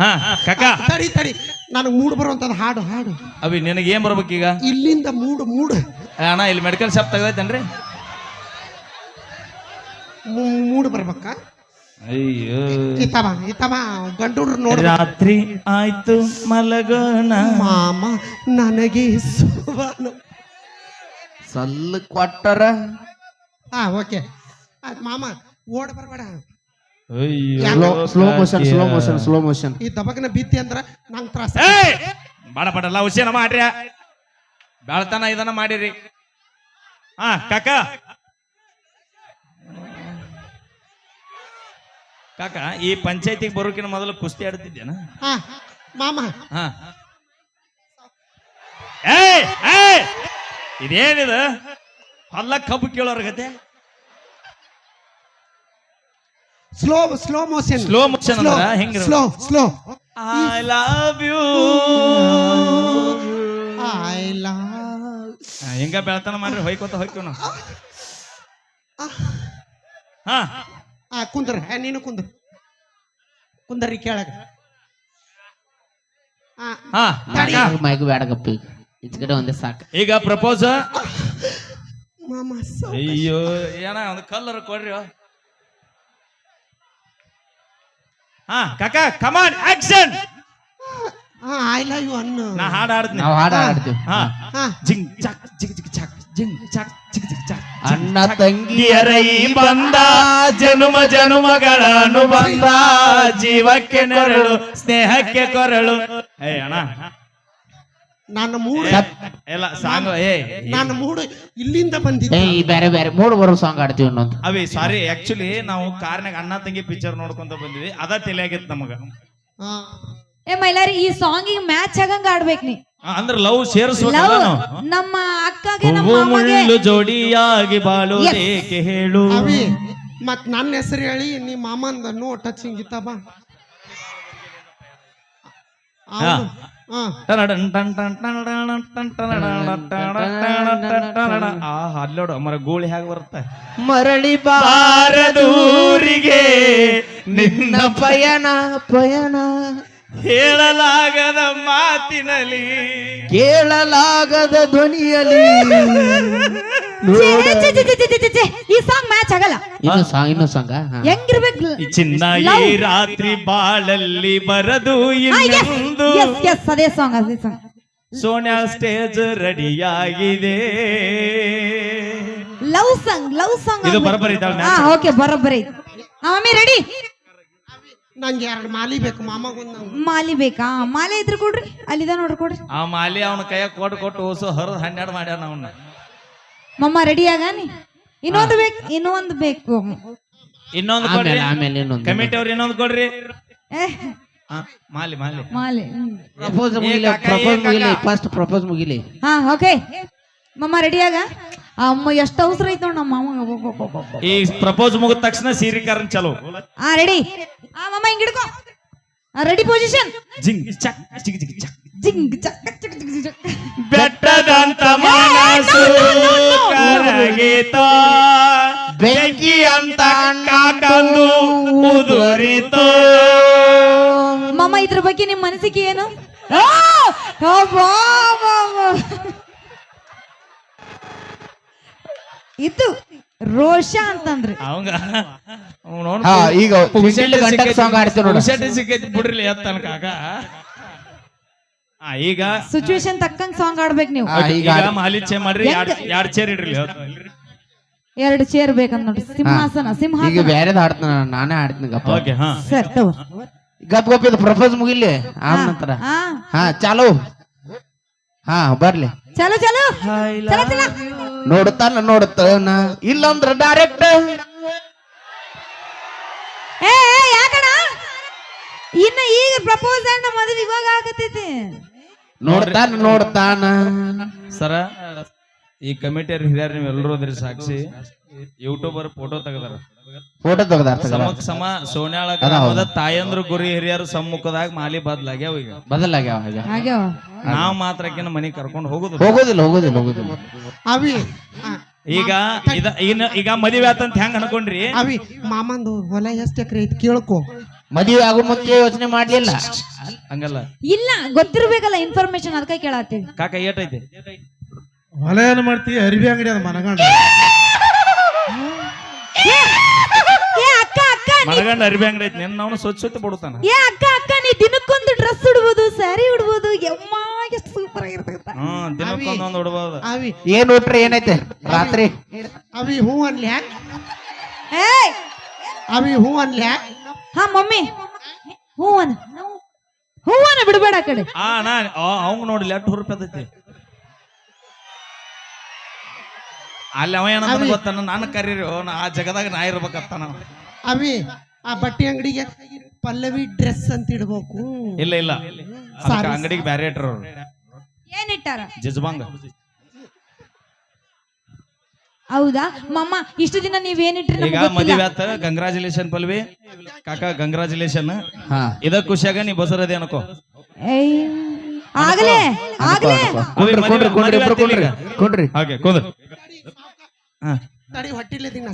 ಹಾ ಕಾಕ ತಡಿ ತಡಿ ನನಗೆ ಮೂಡ್ ಬರುವಂತದ್ದು ಹಾಡು ಹಾಡು ಅವಿ ನಿನಗೆ ಏನ್ ಬರ್ಬೇಕೀಗ ಇಲ್ಲಿಂದ ಮೂಡ್ ಮೂಡ್ ಅಣ್ಣ ಇಲ್ಲಿ ಮೆಡಿಕಲ್ ಶಾಪ್ ತೆಗ್ದೈತೇನ್ರಿ ಮೂಡ್ ಬರ್ಬೇಕ ಅಯ್ಯೋ ಇತ್ತವ ಗಂಡೂರು ನೋಡಿ ರಾತ್ರಿ ಆಯ್ತು ಮಲಗೋಣ ಮಾಮ ನನಗೆ ಸಲ್ಲ ಕೊಟ್ಟರ ಓಕೆ ಮಾಮ ಓಡ್ ಬರ್ಬೇಡ ಸ್ಲೋ ಮೋಷನ್ ಈ ದಬಕನ ಬಿತ್ತಿ ಅಂದ್ರ ನಂಗೆ ತ್ರಾಸ ಬಾಡ ಬಾಡಲ್ಲ ಹುಷೇನ ಮಾಡ್ರಿ ಬಾಳ್ತನ ಇದನ್ನ ಮಾಡಿರಿ ಹಾ ಕಾಕ ಕಾಕ ಈ ಪಂಚಾಯತಿಗೆ ಬರೋಕಿನ ಮೊದಲು ಕುಸ್ತಿ ಆಡ್ತಿದ್ದೇನ ಮಾಮ ಹಾ ಇದೇನಿದು ಅಲ್ಲ ಕಬ್ಬು ಕೇಳೋರ್ ಗತೆ ಸ್ಲೋ ಮೋಷನ್ ಅಂದ್ರ ಹೆಂಗ ಸ್ಲೋ ಐ ಲವ್ ಯು ಹೆಂಗ ಬೆಳತನ ಮಾಡ್ರಿ ಹೊಯ್ಕೋತ ಹೊಯ್ಕೋ ನಾವು ಕುಂದ್ರ ನೀನು ಕುಂದರಿ ಕೆಳಗ ಮೈಕ್ ಬೇಡಗಪ್ಪಿ ಈಚ ಕಡೆ ಒಂದೇ ಸಾಕು ಈಗ ಪ್ರಪೋಸ್ ಮಾಮ ಅಯ್ಯೋ ಏನ ಒಂದು ಕಲ್ಲರ್ ಕೊಡ್ರಿ ಕಾಕ ಕಮಾನ್ ಆಕ್ಷನ್ ಐ ಲವ್ ಯು ಅನ್ನು ನಾ ಹಾಡು ಆಡ್ತೀನಿ ನಾವು ಹಾಡ ಆಡ್ತೀವಿ ಜಿಂಗ್ ಚಾಕ್ ಜಿಗ್ ಜಿಗ್ ಚಾಕ್ ಜಿಂಗ್ ಚಾಕ್ ಜಿಗ್ ಜಿಗ್ ಚಾಕ್ ಅಣ್ಣ ತಂಗಿಯರ ಈ ಬಂದ ಜನುಮಗಳ ಅನುಬಂಧ ಜೀವಕ್ಕೆ ನೆರಳು ಸ್ನೇಹಕ್ಕೆ ಕೊರಳು ಅಣ್ಣ ನನ್ನ ಮೂಡ್ ಎಲ್ಲ ಸಾಂಗ್ ನನ್ನ ಮೂಡ್ ಇಲ್ಲಿಂದ ಬಂದಿದ್ದೆ ಬೇರೆ ಬೇರೆ ಮೂಡ್ ಬರೋ ಸಾಂಗ್ ಆಡ್ತೀವಿ ಇನ್ನೊಂದು ಅವಿ ಸಾರಿ ಆಕ್ಚುಲಿ ನಾವು ಕಾರ್ನಾಗ ಅಣ್ಣ ತಂಗಿ ಪಿಕ್ಚರ್ ನೋಡ್ಕೊಂತ ಬಂದಿವಿ ಅದ ತಲೆಯಾಗಿತ್ತು ನಮಗ ಮೈಲಾರಿ ಈ ಸಾಂಗಿಗೆ ಮ್ಯಾಚ್ ಆಗಂಗ ಆಡ್ಬೇಕು ನೀ ಅಂದ್ರೆ ಲವ್ ಸೇರಿಸ್ಬೇಕಲ್ಲ ನಾವು ನಮ್ಮ ಅಕ್ಕಗೆ ನಮ್ಮ ಹೂವು ಮಾಮಗೆ ಮುಳ್ಳು ಜೋಡಿಯಾಗಿ ಬಾಳೋದೇಕೆ ಹೇಳು ಅವಿ ಮತ್ ನನ್ನ ಹೆಸರು ಹೇಳಿ ನೀ ಮಾಮಂದ ನೋ ಟಚಿಂಗ್ ಇತ್ತಬ ಅಲ್ಲೋಡು ಮರ ಗೋಳಿ ಹೇಗೆ ಬರುತ್ತೆ ಮರಳಿ ಬಾರದೂರಿಗೆ ನಿನ್ನ ಪಯಣ ಹೇಳಲಾಗದ ಮಾತಿನಲ್ಲಿ ಕೇಳಲಾಗದ ಧ್ವನಿಯಲ್ಲಿ ಈ ಸಾಂಗ್ ಮ್ಯಾಚ್ ಆಗಲ್ಲ ಇನ್ನೂ ಸಾಂಗ್ ಹೆಂಗಿರ್ಬೇಕು ಚಿನ್ನ ಈ ರಾತ್ರಿ ಬಾಳಲ್ಲಿ ಬರದು ಇನ್ನೊಂದು ಅದೇ ಸಾಂಗ್ ಸೋನ್ಯಾ ಸ್ಟೇಜ್ ರೆಡಿಯಾಗಿದೆ ಲವ್ ಸಾಂಗ್ ಇದು ಬರಬರಿ ಓಕೆ ಬರೋಬ್ಬರಿ ಮಮ್ಮಿ ರೆಡಿ ನಂಗೆ 2 ಮಾಲಿ ಬೇಕು ಮಾಮಗೊಂದು ಮಾಲಿ ಬೇಕಾ ಮಾಲೆ ಇದ್ರ ಕೊಡ್ರಿ ಅಲ್ಲಿದ ನೋಡ್ರಿ ಕೊಡ್ರಿ ಆ ಮಾಲಿ ಅವನ ಕೈಯಾಗ ಕೊಟ್ಟು ಓಸು ಹರಿದು 12 ಮಾಡ್ಯಾರ ಅವನ್ನ ಮಮ್ಮ ರೆಡಿ ಆಗಾನಿ ಇನ್ನೊಂದು ಬೇಕು ಇನ್ನೊಂದು ಕೊಡ್ರಿ ಆಮೇಲೆ ಇನ್ನೊಂದು ಕಮಿಟಿ ಅವ್ರು ಇನ್ನೊಂದು ಕೊಡ್ರಿ ಮಾಲಿ ಪ್ರಪೋಸ್ ಮುಗಿಲಿ ಫಸ್ಟ್ ಪ್ರಪೋಸ್ ಮುಗಿಲಿ ಓಕೆ ಮಮ್ಮ ರೆಡಿ ಆಗ ಅಮ್ಮ ಎಷ್ಟು ಅವಸರ ಐತ್ ನೋಡ್ ನಮ್ಮ ಮಾಮ ಈ ಪ್ರಪೋಸ್ ಮುಗಿದ ತಕ್ಷಣ ಸೀರಿಕಾರನ್ ಚಲೋ ರೆಡಿ ಮಮ್ಮ ಹಿಂಗ್ ಹಿಡ್ಕೋ ರೆಡಿ ಪೊಸಿಷನ್ ಜಿಂಗ್ ಚಕ್ ಜಿಗ್ ಜಿಗ್ ಚಕ್ ಜಿಂಗ್ ಚಕ್ ಚಕ್ ಜಿಗ್ ಜಿಗ್ ಬೆಟ್ಟದಂತ ಮನಸ್ಸು ಕರಗಿತ ಬೆಂಕಿ ಅಂತ ಕಾಕಂದು ಉದುರಿತು ಮಮ್ಮ ಇದ್ರ ಬಗ್ಗೆ ನಿಮ್ ಮನಸ್ಸಿಗೆ ಏನು ಇದು ರೋಷ ಅಂತಂದ್ರಿ ಅವಂಗ ಈಗ ಸಾಂಗ್ ಆಡ್ತೀವಿ ನೋಡಿ ಸಿಕ್ಕೈತಿ ಬಿಡ್ರಿ ಎತ್ತನಕಾಗ ಈಗ ಸಿಚುವೇಶನ್ ತಕ್ಕಂಗ್ ಸಾಂಗ್ ಆಡ್ಬೇಕು ನೀವು ಈಗ ಮಾಲಿ ಚೇ ಮಾಡ್ರಿ 2 ಚೇರ್ ಇಡ್ರಿ 2 ಚೇರ್ ಬೇಕಂತ ನೋಡ್ರಿ ಸಿಂಹಾಸನ ಈಗ ಬೇರೆದ್ ಆಡ್ತಾನ ನಾನೇ ಆಡ್ತೀನಿ ಗಪ್ಪ ಸರ್ ಗಪ್ ಇದು ಪ್ರಪೋಸ್ ಮುಗಿಲಿ ಆನಂತರ ಚಾಲು ಬರ್ಲಿ ಚಲೋ ನೋಡುತ್ತಾನ ಇಲ್ಲಂದ್ರ ಡೈರೆಕ್ಟ್ ಯಾಕಣ ಇನ್ನ ಈಗ ಪ್ರಪೋಸ್ ಅಣ್ಣ ಮೊದಲು ಇವಾಗ ಆಗತೈತಿ ನೋಡ್ತಾನ ಸರ ಈ ಕಮಿಟಿ ಹಿರಿಯರು ನೀವೆಲ್ಲರೂ ಅದ್ರಿ ಸಾಕ್ಷಿ ಯೂಟ್ಯೂಬರ್ ಫೋಟೋ ತೆಗದಾರ ಸಮ ಸೋನ್ಯಾಳ ಗ್ರಾಮದ ತಾಯಂದ್ರು ಗುರಿ ಹಿರಿಯರು ಸಮ್ಮುಖದಾಗ ಮಾಲಿ ಬದಲಾಗ್ಯಾವ ಈಗ ನಾವ್ ಮಾತ್ರಕ್ಕಿನ ಮನಿ ಕರ್ಕೊಂಡು ಹೋಗೋದಿಲ್ಲ ಅವಿ ಈಗ ಮದುವೆ ಆತಂತ ಹೆಂಗ್ ಅನ್ಕೊಂಡ್ರಿ ಅವಿ ಮಾಮಂದು ಹೊಲ ಎಷ್ಟು ಎಕರೆ ಐತಿ ಕೇಳ್ಕೊ ಮದುವೆ ಆಗೋ ಮುಂಚೆ ಯೋಚನೆ ಮಾಡ್ಲಿಲ್ಲ. ಹಂಗಲ್ಲ ಇಲ್ಲ ಗೊತ್ತಿರ್ಬೇಕಲ್ಲ ಇನ್ಫಾರ್ಮೇಶನ್ ಅದಕ್ಕೆ ಕೇಳತ್ತೀವಿ. ಕಾಕ ಏಟೈತೆ ಹೊಲ ಏನ್ ಮಾಡ್ತೀವಿ ಅರಿವಿ ಅಂಗಡಿ ಅದ ಮನಗಂಡ ಏ ಅಕ್ಕ ಅಕ್ಕ ಮನಗಂಡ ಅರಿವಿ ಅಂಗಡಿ ಐತಿ ನಿನ್ನ ಅವನು ಸ್ವಚ್ಛತೆ ಬಿಡುತ್ತಾನ. ಏ ಅಕ್ಕ ಅಕ್ಕ ನೀ ದಿನಕ್ಕೊಂದು ಡ್ರೆಸ್ ಉಡ್ಬೋದು, ಸ್ಯಾರಿ ಉಡ್ಬೋದು, ಯಮ್ಮ ಎಷ್ಟು ಸೂಪರ್ ಆಗಿರ್ತೈತ. ದಿನಕ್ಕೊಂದೊಂದು ಉಡ್ಬೋದು. ಅವಿ ಏನ್ ಊಟ್ರಿ ಏನೈತೆ ರಾತ್ರಿ? ಅವಿ ಹೂ ಅನ್ಲ್ಯಾ ಏ ಅವಿ ಹೂ ಅನ್ಲ್ಯಾ ಹಾ ಮಮ್ಮಿ ಹೂವನ ಹೂವನ ಬಿಡಬೇಡ ಆ ಕಡೆ. ನಾ ಅವಂಗ ನೋಡಿಲ್ಲ ಎಷ್ಟು ಹುರುಪದೈತಿ ಅಲ್ಲಿ. ಅವ ಏನಂತ ಗೊತ್ತಾನ, ನಾನು ಕರೀರಿ ಆ ಜಗದಾಗ ನಾ ಇರ್ಬೇಕತ್ತ ನಾವು. ಅವಿ ಆ ಬಟ್ಟೆ ಅಂಗಡಿಗೆ ಪಲ್ಲವಿ ಡ್ರೆಸ್ ಅಂತ ಇಡ್ಬೇಕು. ಇಲ್ಲ ಇಲ್ಲ ಅಂಗಡಿಗೆ ಬ್ಯಾರೆ ಇಟ್ರ ಅವ್ರು. ಏನಿಟ್ಟಾರ? ಜಜ್ಬಾಂಗ. ಹೌದಾ ಮಮ್ಮ, ಇಷ್ಟು ದಿನ ನೀವೇನಿಟ್ರಿ ಈಗ ಮದುವೆ ಆತ. ಕಂಗ್ರಾಚುಲೇಷನ್ ಪಲ್ವಿ ಕಾಕ, ಕಂಗ್ರಾಚುಲೇಷನ್. ಇದ ಖುಷಿಯಾಗ ನೀ ಬಸರದೆ ಅನ್ಕೋ. ಆಗಲೇ ಆಗಲೇ ಕುಂಡ್ರಿ ಹಾಗೆ ಕುಂದ್ರ. ತಡಿ ಹೊಟ್ಟಿಲೆ ದಿನ